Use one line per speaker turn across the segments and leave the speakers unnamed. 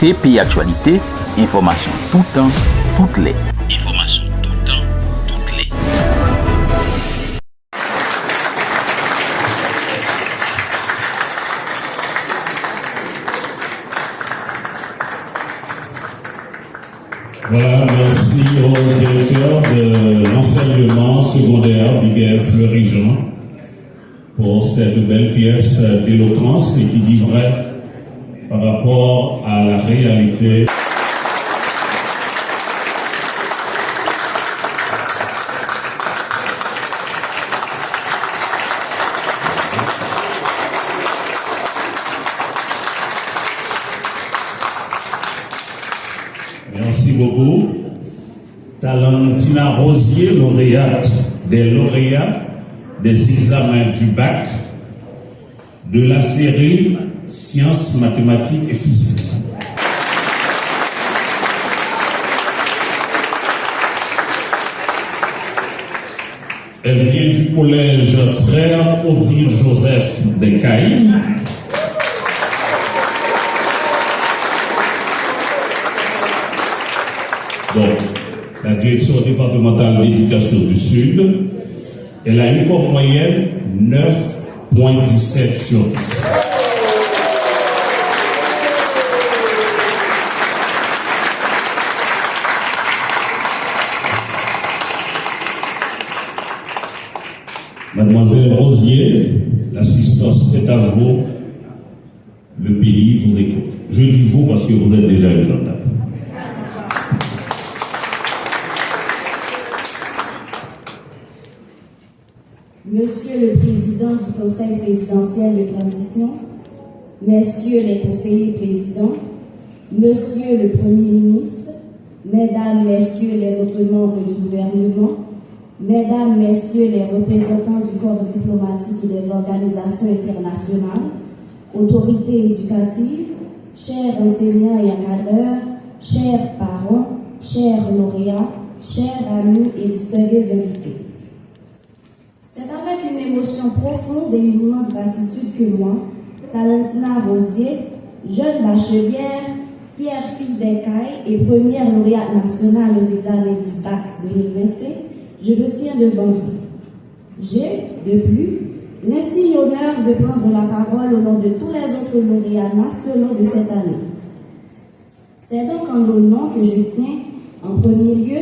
TPI Actualité, information tout temps, toutes les. Information tout temps, toutes les.
Voilà, merci au directeur de l'enseignement secondaire, Miguel Fleury-Jean, pour cette belle pièce d'éloquence et qui dit vrai par rapport à la réalité. Merci beaucoup. Talentina Rosier, lauréate des lauréats des examens du bac de la série Sciences, mathématiques et physique. Elle vient du collège Frère Odile Joseph d'Ekaï. Donc, la direction départementale d'éducation du Sud, elle a eu comme moyenne 9,17 sur 10. Mademoiselle Rosier, l'assistance est à vous. Le pays vous écoute. Je dis vous parce que vous êtes déjà une grande.
Monsieur le Président du Conseil présidentiel de transition, Messieurs les conseillers présidents, Monsieur le Premier ministre, Mesdames, Messieurs les autres membres du gouvernement, Mesdames, Messieurs les représentants du corps diplomatique et des organisations internationales, autorités éducatives, chers enseignants et encadreurs, chers parents, chers lauréats, chers amis et distingués invités. C'est avec une émotion profonde et une immense gratitude que moi, Talentina Rosier, jeune bachelière, fière fille d'Ekaï et première lauréate nationale aux examens du bac 2025, je me tiens devant vous. J'ai, de plus, l'insigne honneur de prendre la parole au nom de tous les autres lauréats nationaux de cette année. C'est donc en nos noms que je tiens, en premier lieu,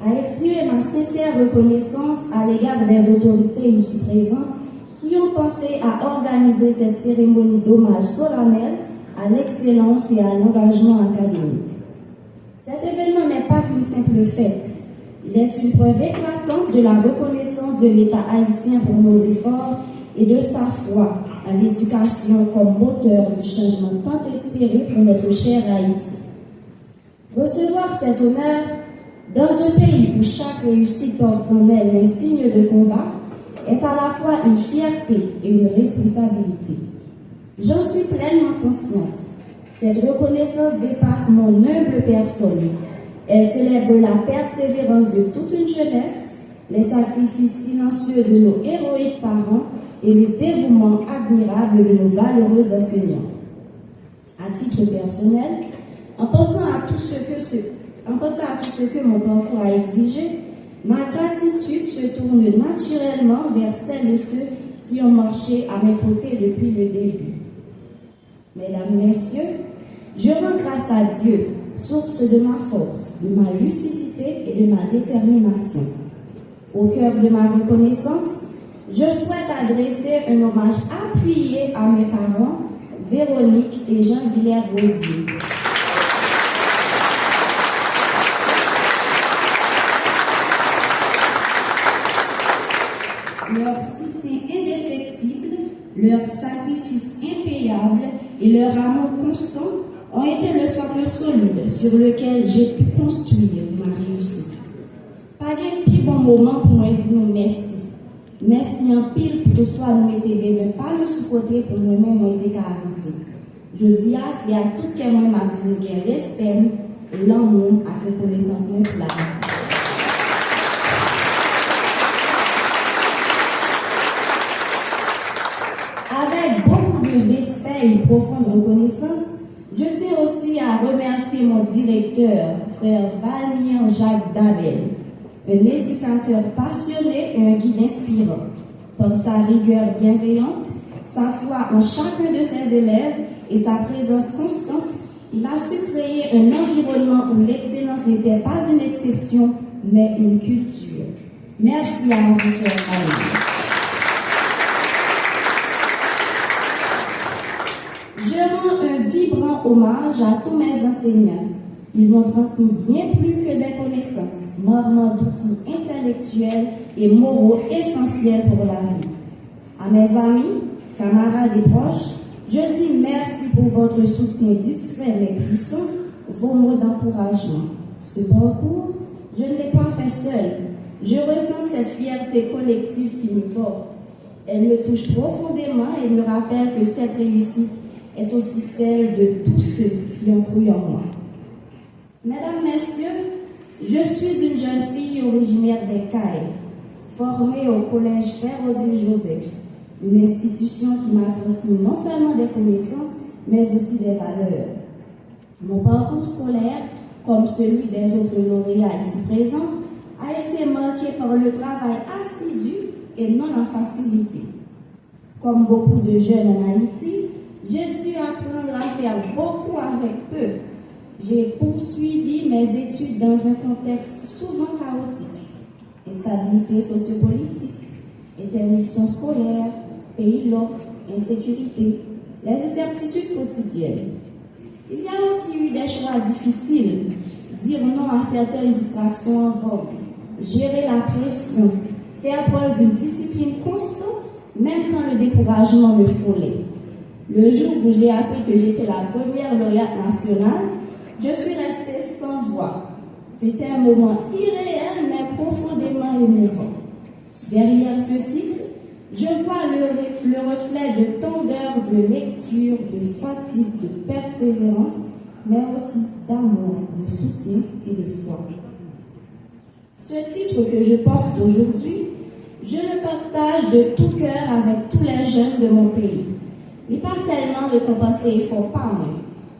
à exprimer ma sincère reconnaissance à l'égard des autorités ici présentes qui ont pensé à organiser cette cérémonie d'hommage solennel à l'excellence et à l'engagement académique. Cet événement n'est pas qu'une simple fête. Il est une preuve éclatante de la reconnaissance de l'État haïtien pour nos efforts et de sa foi à l'éducation comme moteur du changement tant espéré pour notre cher Haïti. Recevoir cet honneur dans un pays où chaque réussite porte en elle un signe de combat est à la fois une fierté et une responsabilité. J'en suis pleinement consciente. Cette reconnaissance dépasse mon humble personne. Elle célèbre la persévérance de toute une jeunesse, les sacrifices silencieux de nos héroïques parents et le dévouement admirable de nos valeureux enseignants. À titre personnel, en pensant à tout ce que mon parcours a exigé, ma gratitude se tourne naturellement vers celles et ceux qui ont marché à mes côtés depuis le début. Mesdames, Messieurs, je rends grâce à Dieu, source de ma force, de ma lucidité et de ma détermination. Au cœur de ma reconnaissance, je souhaite adresser un hommage appuyé à mes parents, Véronique et Jean-Villers-Rosier. Leur soutien indéfectible, leur sacrifice impayable et leur amour constant ont été le socle solide sur lequel j'ai pu construire ma réussite. Pas de plus bon moment pour moi dire nous merci. Merci en pile pour toutefois nous mettre besoin pas nous supporter pour nous-mêmes moi été avancer. Je dis c'est à tout que moi m'a dit que respect, l'amour à reconnaissance pour la vie. Avec beaucoup de respect et une profonde reconnaissance, je tiens aussi à mon directeur, frère Valmir Jacques Dabel, un éducateur passionné et un guide inspirant. Par sa rigueur bienveillante, sa foi en chacun de ses élèves et sa présence constante, il a su créer un environnement où l'excellence n'était pas une exception, mais une culture. Merci à vous, frère Valmir. Je rends un vibrant hommage à tous mes enseignants. Ils m'ont transmis bien plus que des connaissances, morceaux d'outils intellectuels et moraux essentiels pour la vie. À mes amis, camarades et proches, je dis merci pour votre soutien discret mais puissant, vos mots d'encouragement. Ce parcours, je ne l'ai pas fait seul. Je ressens cette fierté collective qui me porte. Elle me touche profondément et me rappelle que cette réussite est aussi celle de tous ceux qui ont cru en moi. Mesdames, Messieurs, je suis une jeune fille originaire des Cayes, formée au collège Frère Odile Joseph, une institution qui m'a transmis non seulement des connaissances, mais aussi des valeurs. Mon parcours scolaire, comme celui des autres lauréats ici présents, a été marqué par le travail assidu et non en facilité. Comme beaucoup de jeunes en Haïti, j'ai dû apprendre à faire beaucoup avec peu. J'ai poursuivi mes études dans un contexte souvent chaotique. Instabilité sociopolitique, interruption scolaire, pays loc, insécurité, les incertitudes quotidiennes. Il y a aussi eu des choix difficiles, dire non à certaines distractions en vogue, gérer la pression, faire preuve d'une discipline constante, même quand le découragement me frôlait. Le jour où j'ai appris que j'étais la première lauréate nationale, je suis restée sans voix. C'était un moment irréel, mais profondément émouvant. Derrière ce titre, je vois le reflet de tant d'heures de lecture, de fatigue, de persévérance, mais aussi d'amour, de soutien et de foi. Ce titre que je porte aujourd'hui, je le partage de tout cœur avec tous les jeunes de mon pays. Mais pas seulement récompenser effort par moi.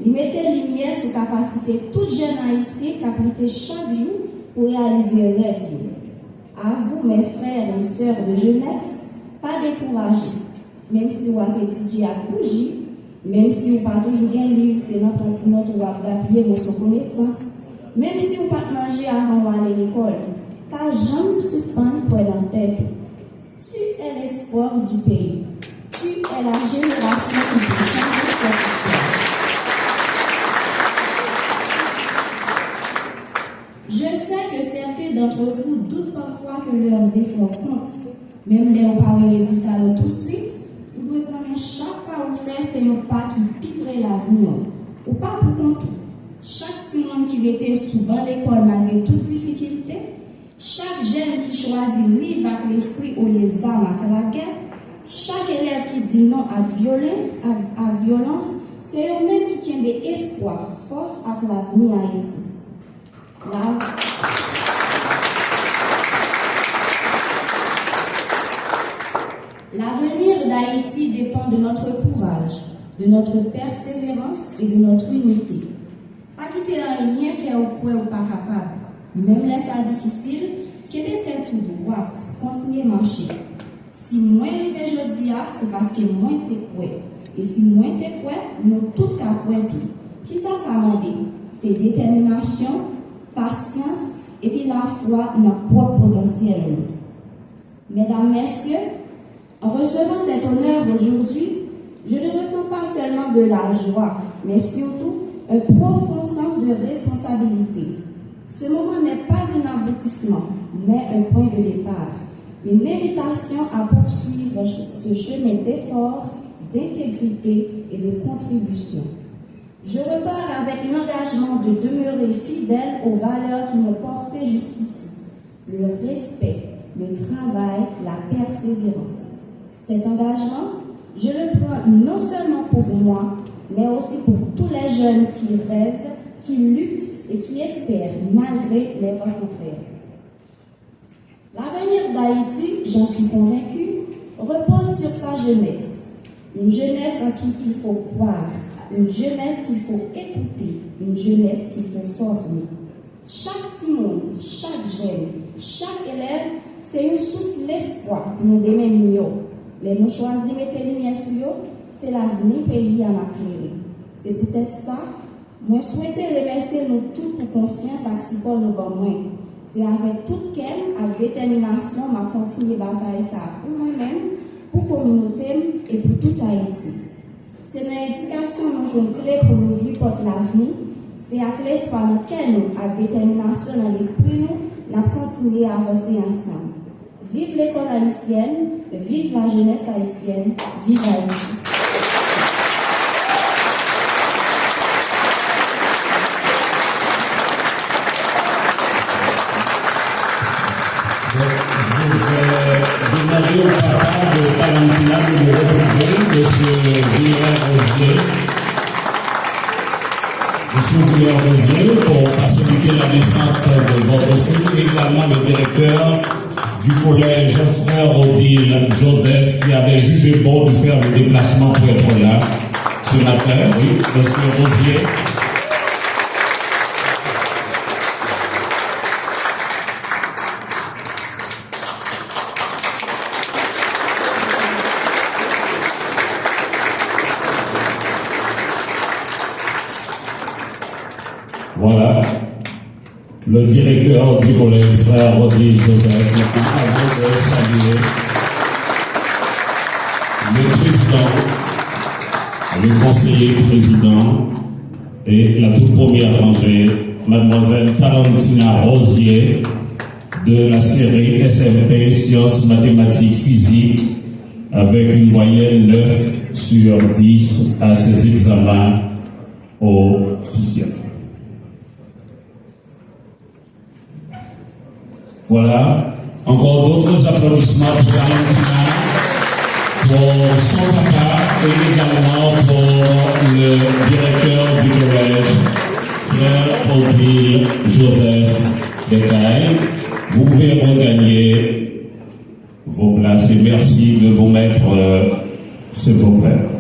Il mettait lumière sur la capacité toute jeune haïtienne qui appliquait chaque jour pour réaliser un rêve. À vous, mes frères et sœurs de jeunesse, pas décourager. Même si vous avez étudié à bougie, même si vous n'avez pas toujours gagné livre, c'est notre continent où vous avez appuyé vos connaissances, même si vous n'avez pas mangé avant d'aller à l'école, pas jamais suspendre pour la tête. Tu es l'espoir du pays. Tu es la génération qui peut changer cette histoire. Je sais que certains d'entre vous doutent parfois que leurs efforts comptent. Même les pas les résultats de tout de suite, vous devez prendre chaque pas que vous faites, c'est un pas qui piquerait l'avenir. Ou pas pour compte. Chaque petit monde qui était souvent l'école malgré toute difficulté, chaque jeune qui choisit livre avec l'esprit ou les armes avec la guerre, chaque élève qui dit non à violence, c'est eux-mêmes qui ont des espoirs, force avec l'avenir haïtien. L'avenir d'Haïti dépend de notre courage, de notre persévérance et de notre unité. Pas quitter rien faire au quoi ou pas capable. Même les ça difficile, qui était tout droit, continuer à marcher. Si moi arrivé aujourd'hui, c'est parce que moi t'es quoi. Et si moi t'es quoi, nous tous qu'à quoi tout. Qui ça m'a dit? C'est détermination, patience et puis la foi dans notre propre potentiel. Mesdames, Messieurs, en recevant cet honneur aujourd'hui, je ne ressens pas seulement de la joie, mais surtout un profond sens de responsabilité. Ce moment n'est pas un aboutissement, mais un point de départ. Une invitation à poursuivre ce chemin d'effort, d'intégrité et de contribution. Je repars avec l'engagement de demeurer fidèle aux valeurs qui m'ont porté jusqu'ici. Le respect, le travail, la persévérance. Cet engagement, je le prends non seulement pour moi, mais aussi pour tous les jeunes qui rêvent, qui luttent et qui espèrent malgré les vents contraires. L'avenir d'Haïti, j'en suis convaincue, repose sur sa jeunesse. Une jeunesse en qui il faut croire, une jeunesse qu'il faut écouter, une jeunesse qu'il faut former. Chaque petit monde, chaque jeune, chaque élève, c'est une source d'espoir pour nous demain mieux. Les nous choisir mettre lumière sur eux, c'est l'avenir pays à la clé. C'est peut-être ça. Moi, souhaite remercier nous tous pour confiance à ce pour nous bon. C'est avec toute quelle avec détermination m'a confié bataille ça pour moi-même, pour la communauté et pour toute Haïti. C'est une indication nous jouons clé pour nous vivre pour l'avenir. C'est avec l'espoir dans lequel nous, avec détermination dans l'esprit, nous avons continué à avancer ensemble. Vive l'école haïtienne, vive la jeunesse haïtienne, vive Haïti.
Je vais demander au papa de Valentina de me retrouver, Monsieur Rosier, pour faciliter la descente de votre fille, et également le directeur du collège Frère Odile Joseph, qui avait jugé bon de faire le déplacement pour être là ce matin. Oui, Monsieur Rosier. Voilà, le directeur du collège Frère Odile Joseph, avant de saluer le président, le conseiller président et la toute première rangée, mademoiselle Valentina Rosier, de la série SMP Sciences, Mathématiques, Physique, avec une moyenne 9 sur 10 à ses examens officiels. Voilà, encore d'autres applaudissements pour Valentina, pour son papa et également pour le directeur du collège, Frère Odile Joseph Bécaye. Vous pouvez regagner vos places et merci de vous mettre, s'il vous plaît.